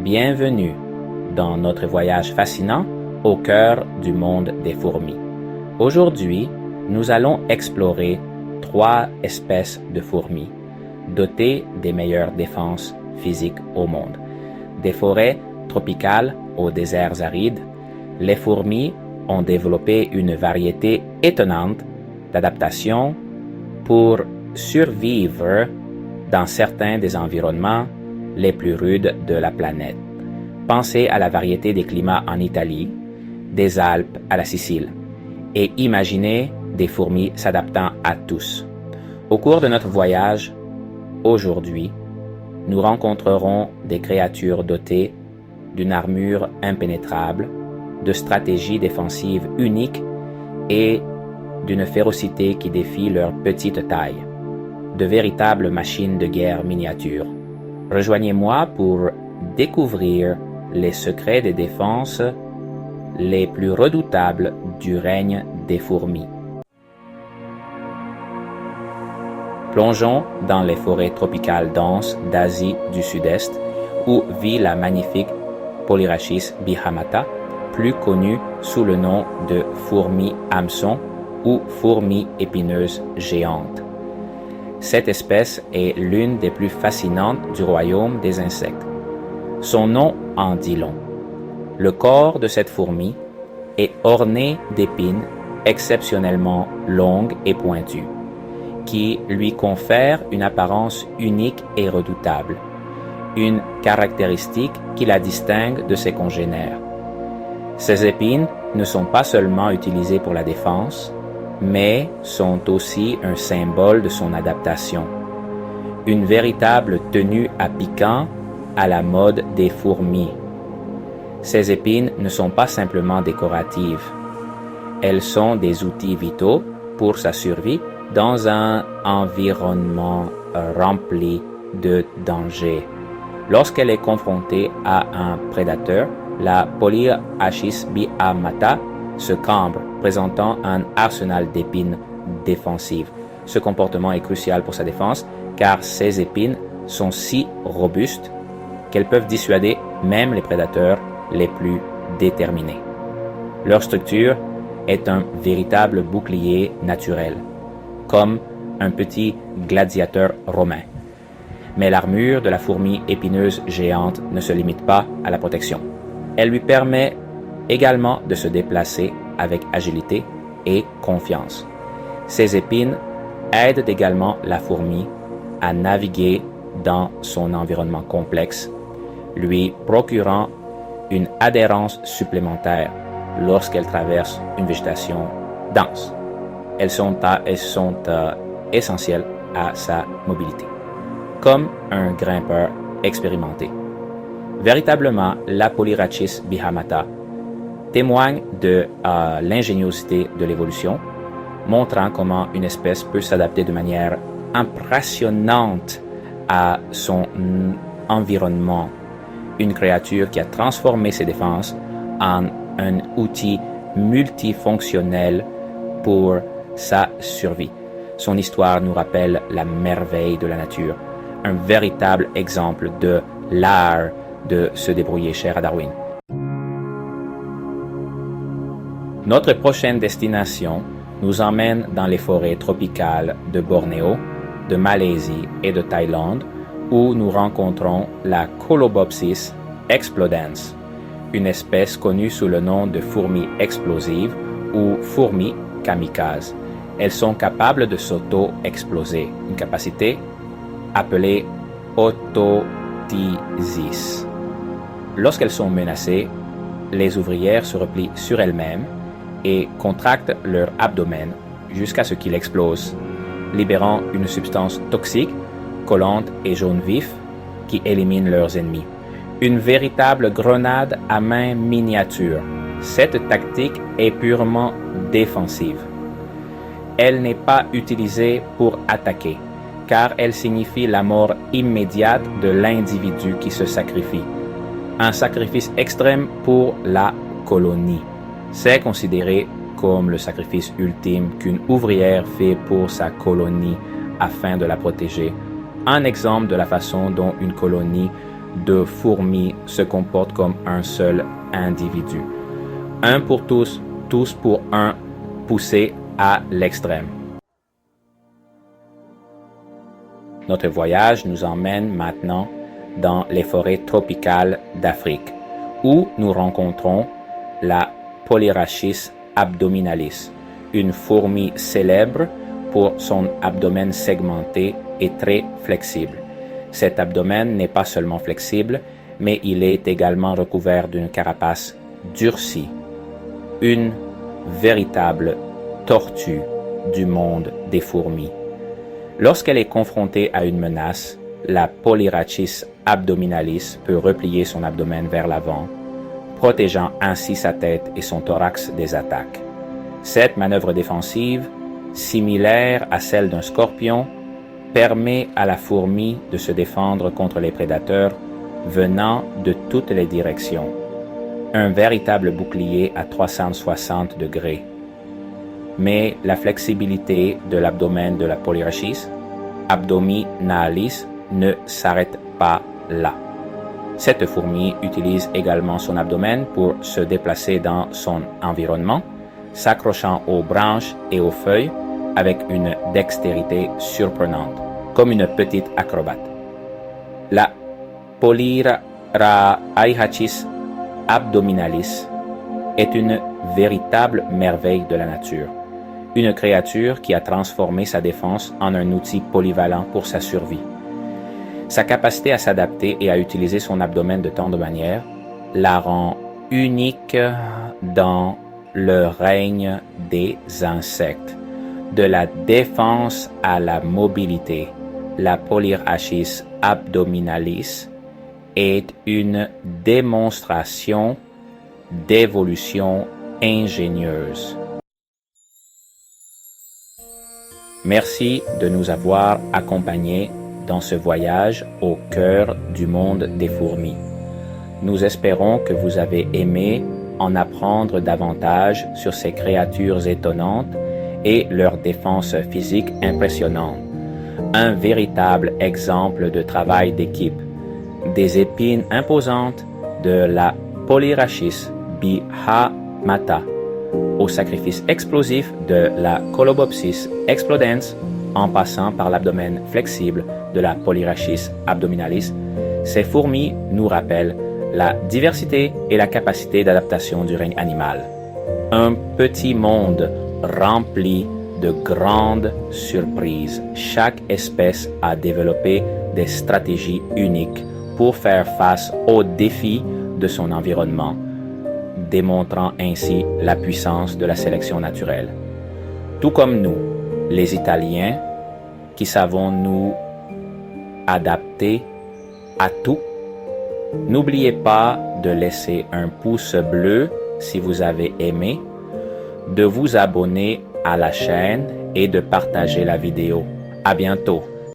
Bienvenue dans notre voyage fascinant au cœur du monde des fourmis. Aujourd'hui, nous allons explorer 3 espèces de fourmis dotées des meilleures défenses physiques au monde. Des forêts tropicales aux déserts arides, les fourmis ont développé une variété étonnante d'adaptations pour survivre dans certains des environnements les plus rudes de la planète. Pensez à la variété des climats en Italie, des Alpes à la Sicile, et imaginez des fourmis s'adaptant à tous. Au cours de notre voyage, aujourd'hui, nous rencontrerons des créatures dotées d'une armure impénétrable, de stratégies défensives uniques et d'une férocité qui défie leur petite taille, de véritables machines de guerre miniatures. Rejoignez-moi pour découvrir les secrets des défenses les plus redoutables du règne des fourmis. Plongeons dans les forêts tropicales denses d'Asie du Sud-Est où vit la magnifique Polyrhachis bihamata, plus connue sous le nom de fourmi hameçon ou fourmi épineuse géante. Cette espèce est l'une des plus fascinantes du royaume des insectes. Son nom en dit long. Le corps de cette fourmi est orné d'épines exceptionnellement longues et pointues, qui lui confèrent une apparence unique et redoutable, une caractéristique qui la distingue de ses congénères. Ces épines ne sont pas seulement utilisées pour la défense, mais sont aussi un symbole de son adaptation. Une véritable tenue à piquant à la mode des fourmis. Ces épines ne sont pas simplement décoratives. Elles sont des outils vitaux pour sa survie dans un environnement rempli de dangers. Lorsqu'elle est confrontée à un prédateur, la Polyrhachis bihamata se cambre, présentant un arsenal d'épines défensives. Ce comportement est crucial pour sa défense car ces épines sont si robustes qu'elles peuvent dissuader même les prédateurs les plus déterminés. Leur structure est un véritable bouclier naturel, comme un petit gladiateur romain. Mais l'armure de la fourmi épineuse géante ne se limite pas à la protection. Elle lui permet également de se déplacer avec agilité et confiance. Ces épines aident également la fourmi à naviguer dans son environnement complexe, lui procurant une adhérence supplémentaire lorsqu'elle traverse une végétation dense. Elles sont essentielles à sa mobilité, comme un grimpeur expérimenté. Véritablement, la Polyrhachis bihamata témoigne de l'ingéniosité de l'évolution, montrant comment une espèce peut s'adapter de manière impressionnante à son environnement. Une créature qui a transformé ses défenses en un outil multifonctionnel pour sa survie. Son histoire nous rappelle la merveille de la nature, un véritable exemple de l'art de se débrouiller cher à Darwin. Notre prochaine destination nous emmène dans les forêts tropicales de Bornéo, de Malaisie et de Thaïlande, où nous rencontrons la Colobopsis explodens, une espèce connue sous le nom de fourmi explosive ou fourmi kamikaze. Elles sont capables de s'auto-exploser, une capacité appelée autotisis. Lorsqu'elles sont menacées, les ouvrières se replient sur elles-mêmes et contractent leur abdomen jusqu'à ce qu'il explose, libérant une substance toxique, collante et jaune vif qui élimine leurs ennemis. Une véritable grenade à main miniature. Cette tactique est purement défensive. Elle n'est pas utilisée pour attaquer, car elle signifie la mort immédiate de l'individu qui se sacrifie. Un sacrifice extrême pour la colonie. C'est considéré comme le sacrifice ultime qu'une ouvrière fait pour sa colonie afin de la protéger. Un exemple de la façon dont une colonie de fourmis se comportent comme un seul individu. Un pour tous, tous pour un, poussé à l'extrême. Notre voyage nous emmène maintenant dans les forêts tropicales d'Afrique, où nous rencontrons la Polyrhachis abdominalis, une fourmi célèbre pour son abdomen segmenté et très flexible. Cet abdomen n'est pas seulement flexible, mais il est également recouvert d'une carapace durcie, une véritable tortue du monde des fourmis. Lorsqu'elle est confrontée à une menace, la Polyrhachis abdominalis peut replier son abdomen vers l'avant, protégeant ainsi sa tête et son thorax des attaques. Cette manœuvre défensive, similaire à celle d'un scorpion, permet à la fourmi de se défendre contre les prédateurs venant de toutes les directions. Un véritable bouclier à 360 degrés. Mais la flexibilité de l'abdomen de la Polyrhachis abdominalis ne s'arrête pas là. Cette fourmi utilise également son abdomen pour se déplacer dans son environnement, s'accrochant aux branches et aux feuilles avec une dextérité surprenante, comme une petite acrobate. La Polyrhachis abdominalis est une véritable merveille de la nature, une créature qui a transformé sa défense en un outil polyvalent pour sa survie. Sa capacité à s'adapter et à utiliser son abdomen de tant de manières la rend unique dans le règne des insectes. De la défense à la mobilité, la Polyrhachis abdominalis est une démonstration d'évolution ingénieuse. Merci de nous avoir accompagnés dans ce voyage au cœur du monde des fourmis. Nous espérons que vous avez aimé en apprendre davantage sur ces créatures étonnantes et leur défense physique impressionnante. Un véritable exemple de travail d'équipe. Des épines imposantes de la Polyrhachis bihamata au sacrifice explosif de la Colobopsis explodens en passant par l'abdomen flexible de la Polyrhachis abdominalis, ces fourmis nous rappellent la diversité et la capacité d'adaptation du règne animal. Un petit monde rempli de grandes surprises. Chaque espèce a développé des stratégies uniques pour faire face aux défis de son environnement, démontrant ainsi la puissance de la sélection naturelle. Tout comme nous, les Italiens, qui savons nous adapter à tout, n'oubliez pas de laisser un pouce bleu si vous avez aimé, de vous abonner à la chaîne et de partager la vidéo. À bientôt!